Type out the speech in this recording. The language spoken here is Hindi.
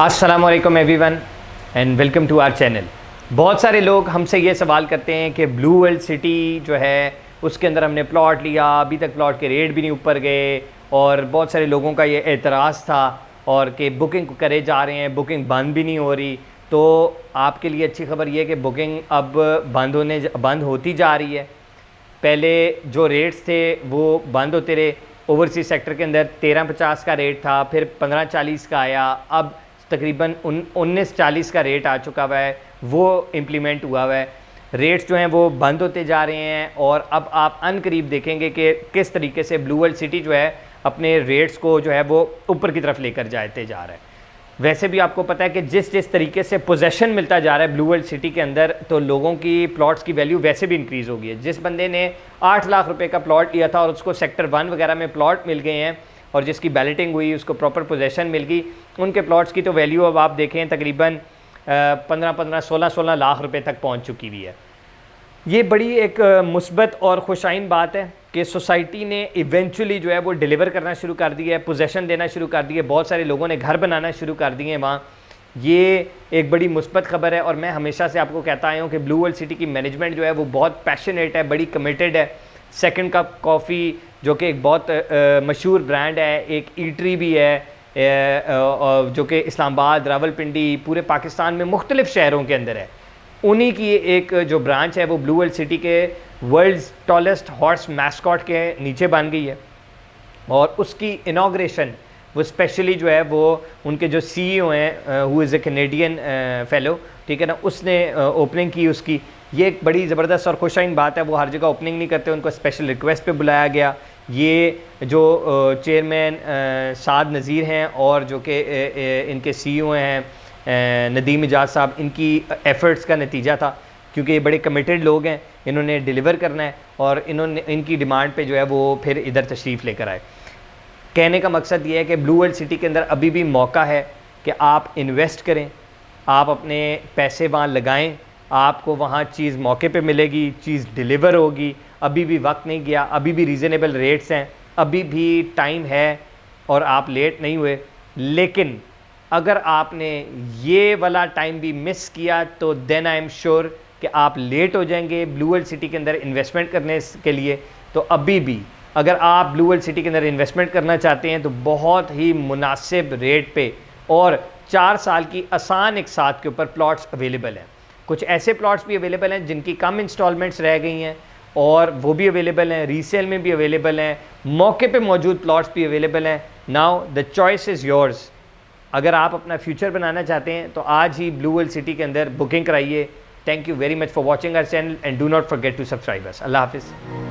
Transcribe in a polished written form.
अस्सलाम वालेकुम everyone and welcome to our channel. बहुत सारे लोग हमसे ये सवाल करते हैं कि ब्लू वर्ल्ड सिटी जो है उसके अंदर हमने प्लॉट लिया, अभी तक प्लॉट के रेट भी नहीं ऊपर गए, और बहुत सारे लोगों का ये एतराज़ था और कि बुकिंग करे जा रहे हैं, बुकिंग बंद भी नहीं हो रही। तो आपके लिए अच्छी खबर ये है कि बुकिंग अब बंद होती जा रही है। पहले जो रेट्स थे वो बंद होते रहे। ओवरसीज सेक्टर के अंदर 1350 का रेट था, फिर 1540 का आया, अब तकरीबन 1940 का रेट आ चुका हुआ है, वो इम्प्लीमेंट हुआ हुआ है। रेट्स जो हैं वो बंद होते जा रहे हैं और अब आप अनकरीब देखेंगे कि किस तरीके से ब्लू वर्ल्ड सिटी जो है अपने रेट्स को जो है वो ऊपर की तरफ लेकर जाते जा रहा है। वैसे भी आपको पता है कि जिस तरीके से पोजेसन मिलता जा रहा है ब्लू वर्ल्ड सिटी के अंदर, तो लोगों की प्लॉट्स की वैल्यू वैसे भी इंक्रीज़ हो गई है। जिस बंदे ने 8 लाख रुपए का प्लॉट लिया था और उसको सेक्टर 1 वगैरह में प्लॉट मिल गए हैं और जिसकी बैलेटिंग हुई, उसको प्रॉपर पोजेसन मिल गई, उनके प्लॉट्स की तो वैल्यू अब आप देखें तकरीबन 15-16 लाख रुपए तक पहुंच चुकी हुई है। ये बड़ी एक मुस्बत और खुशाइन बात है कि सोसाइटी ने इवेंचुअली जो है वो डिलीवर करना शुरू कर दिया है, पोजेसन देना शुरू कर दिया है, बहुत सारे लोगों ने घर बनाना शुरू कर दिए हैं वहाँ। ये एक बड़ी मुस्बत खबर है और मैं हमेशा से आपको कहता आया हूँ कि ब्लू वर्ल्ड सिटी की मैनेजमेंट जो है वो बहुत पैशनेट है, बड़ी कमिटेड है। सेकंड कप कॉफ़ी जो कि एक बहुत मशहूर ब्रांड है, एक ईटरी भी है जो कि इस्लामाबाद, रावलपिंडी, पूरे पाकिस्तान में मुख्तलिफ़ शहरों के अंदर है। उन्हीं की एक जो ब्रांच है वो ब्लू वर्ल्ड सिटी के वर्ल्ड्स टॉलेस्ट हॉर्स मैस्कॉट के नीचे बन गई है और उसकी इनाग्रेशन वो स्पेशली जो है वो उनके जो सीईओ हैं, who is a Canadian fellow, ठीक है ना, उसने ओपनिंग की उसकी। ये एक बड़ी ज़बरदस्त और खुशाइन बात है। वो हर जगह ओपनिंग नहीं करते, उनको स्पेशल रिक्वेस्ट पे बुलाया गया। ये जो चेयरमैन साद नज़ीर हैं और जो कि इनके सीईओ हैं नदीम इजाज़ साहब, इनकी एफ़र्ट्स का नतीजा था, क्योंकि ये बड़े कमिटेड लोग हैं, इन्होंने डिलीवर करना है और इन्होंने इनकी डिमांड पे जो है वो फिर इधर तशरीफ़ लेकर आए। कहने का मकसद ये है कि ब्लू वर्ल्ड सिटी के अंदर अभी भी मौका है कि आप इन्वेस्ट करें, आप अपने पैसे वहाँ लगाएं, आपको वहाँ चीज़ मौके पे मिलेगी, चीज़ डिलीवर होगी। अभी भी वक्त नहीं गया, अभी भी रीज़नेबल रेट्स हैं, अभी भी टाइम है और आप लेट नहीं हुए। लेकिन अगर आपने ये वाला टाइम भी मिस किया तो देन आई एम श्योर कि आप लेट हो जाएंगे ब्लू वर्ल्ड सिटी के अंदर इन्वेस्टमेंट करने के लिए। तो अभी भी अगर आप ब्लू वर्ल्ड सिटी के अंदर इन्वेस्टमेंट करना चाहते हैं तो बहुत ही मुनासिब रेट पे और 4 साल की आसान एक साथ के ऊपर प्लॉट्स अवेलेबल हैं। कुछ ऐसे प्लॉट्स भी अवेलेबल हैं जिनकी कम इंस्टॉलमेंट्स रह गई हैं और वो भी अवेलेबल हैं, रीसेल में भी अवेलेबल हैं, मौके पे मौजूद प्लॉट्स भी अवेलेबल हैं। Now the choice is yours. अगर आप अपना फ्यूचर बनाना चाहते हैं तो आज ही ब्लू वर्ल्ड सिटी के अंदर बुकिंग कराइए। Thank you very much for watching our channel and do not forget to subscribe us. अल्लाह हाफिज़।